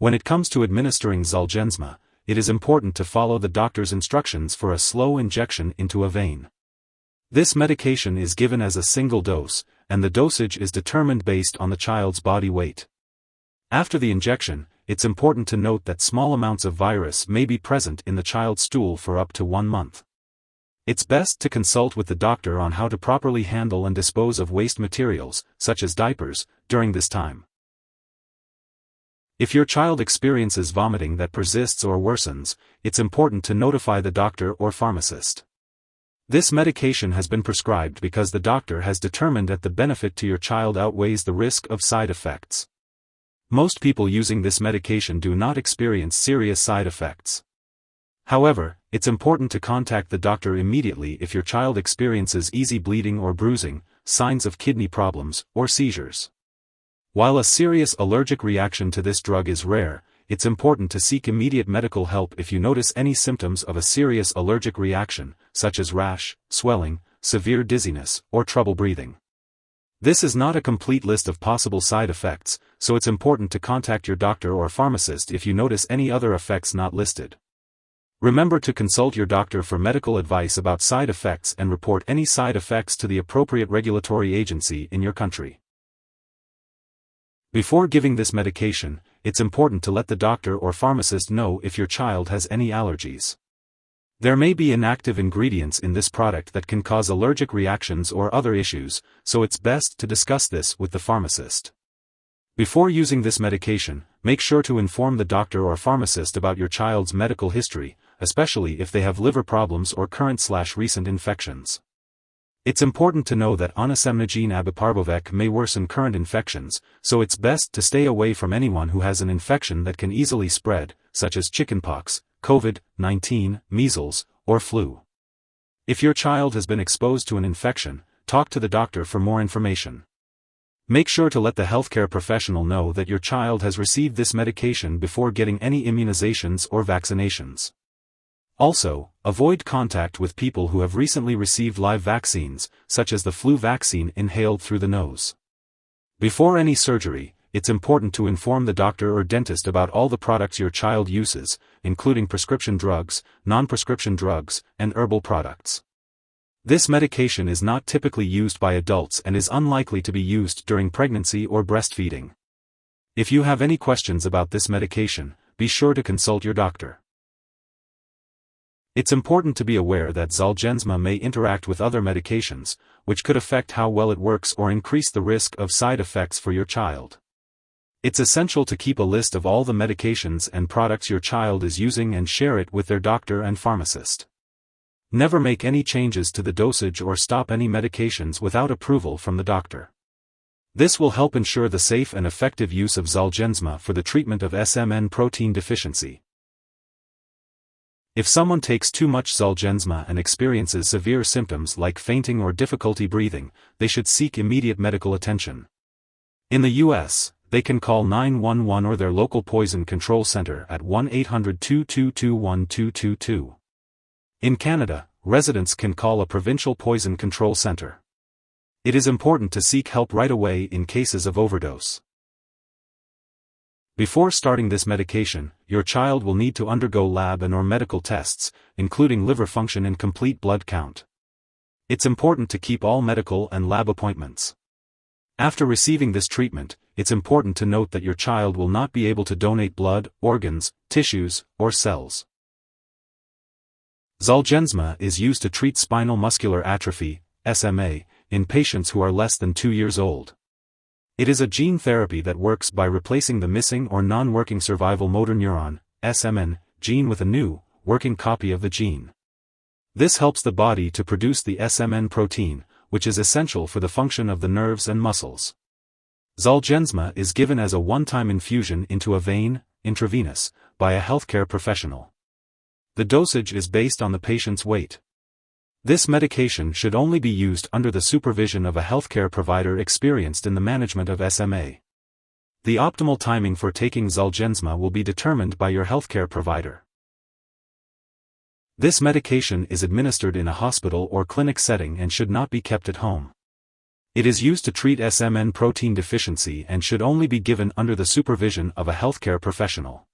When it comes to administering Zolgensma, it is important to follow the doctor's instructions for a slow injection into a vein. This medication is given as a single dose, and the dosage is determined based on the child's body weight. After the injection, it's important to note that small amounts of virus may be present in the child's stool for up to 1 month. It's best to consult with the doctor on how to properly handle and dispose of waste materials, such as diapers, during this time. If your child experiences vomiting that persists or worsens, it's important to notify the doctor or pharmacist. This medication has been prescribed because the doctor has determined that the benefit to your child outweighs the risk of side effects. Most people using this medication do not experience serious side effects. However, it's important to contact the doctor immediately if your child experiences easy bleeding or bruising, signs of kidney problems, or seizures. While a serious allergic reaction to this drug is rare, it's important to seek immediate medical help if you notice any symptoms of a serious allergic reaction, such as rash, swelling, severe dizziness, or trouble breathing. This is not a complete list of possible side effects, so it's important to contact your doctor or pharmacist if you notice any other effects not listed. Remember to consult your doctor for medical advice about side effects and report any side effects to the appropriate regulatory agency in your country. Before giving this medication, it's important to let the doctor or pharmacist know if your child has any allergies. There may be inactive ingredients in this product that can cause allergic reactions or other issues, so it's best to discuss this with the pharmacist. Before using this medication, make sure to inform the doctor or pharmacist about your child's medical history, especially if they have liver problems or current/recent infections. It's important to know that onasemnogene abiparvovec may worsen current infections, so it's best to stay away from anyone who has an infection that can easily spread, such as chickenpox, COVID-19, measles, or flu. If your child has been exposed to an infection, talk to the doctor for more information. Make sure to let the healthcare professional know that your child has received this medication before getting any immunizations or vaccinations. Also, avoid contact with people who have recently received live vaccines, such as the flu vaccine inhaled through the nose. Before any surgery, it's important to inform the doctor or dentist about all the products your child uses, including prescription drugs, non-prescription drugs, and herbal products. This medication is not typically used by adults and is unlikely to be used during pregnancy or breastfeeding. If you have any questions about this medication, be sure to consult your doctor. It's important to be aware that Zolgensma may interact with other medications, which could affect how well it works or increase the risk of side effects for your child. It's essential to keep a list of all the medications and products your child is using and share it with their doctor and pharmacist. Never make any changes to the dosage or stop any medications without approval from the doctor. This will help ensure the safe and effective use of Zolgensma for the treatment of SMN protein deficiency. If someone takes too much Zolgensma and experiences severe symptoms like fainting or difficulty breathing, they should seek immediate medical attention. In the U.S., they can call 911 or their local poison control center at 1-800-222-1222. In Canada, residents can call a provincial poison control center. It is important to seek help right away in cases of overdose. Before starting this medication, your child will need to undergo lab and/or medical tests, including liver function and complete blood count. It's important to keep all medical and lab appointments. After receiving this treatment, it's important to note that your child will not be able to donate blood, organs, tissues, or cells. Zolgensma is used to treat spinal muscular atrophy, SMA, in patients who are less than 2 years old. It is a gene therapy that works by replacing the missing or non-working survival motor neuron, SMN, gene with a new, working copy of the gene. This helps the body to produce the SMN protein, which is essential for the function of the nerves and muscles. Zolgensma is given as a one-time infusion into a vein, intravenous, by a healthcare professional. The dosage is based on the patient's weight. This medication should only be used under the supervision of a healthcare provider experienced in the management of SMA. The optimal timing for taking Zolgensma will be determined by your healthcare provider. This medication is administered in a hospital or clinic setting and should not be kept at home. It is used to treat SMN protein deficiency and should only be given under the supervision of a healthcare professional.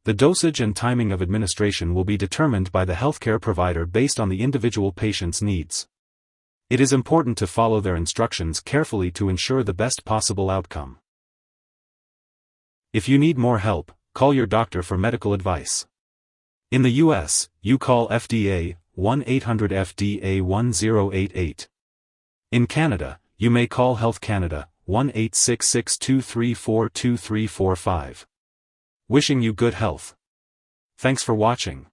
The dosage and timing of administration will be determined by the healthcare provider based on the individual patient's needs. It is important to follow their instructions carefully to ensure the best possible outcome. If you need more help, call your doctor for medical advice. In the US, you call FDA, 1-800-FDA-1088. In Canada, you may call Health Canada, 1-866-234-2345. Wishing you good health. Thanks for watching.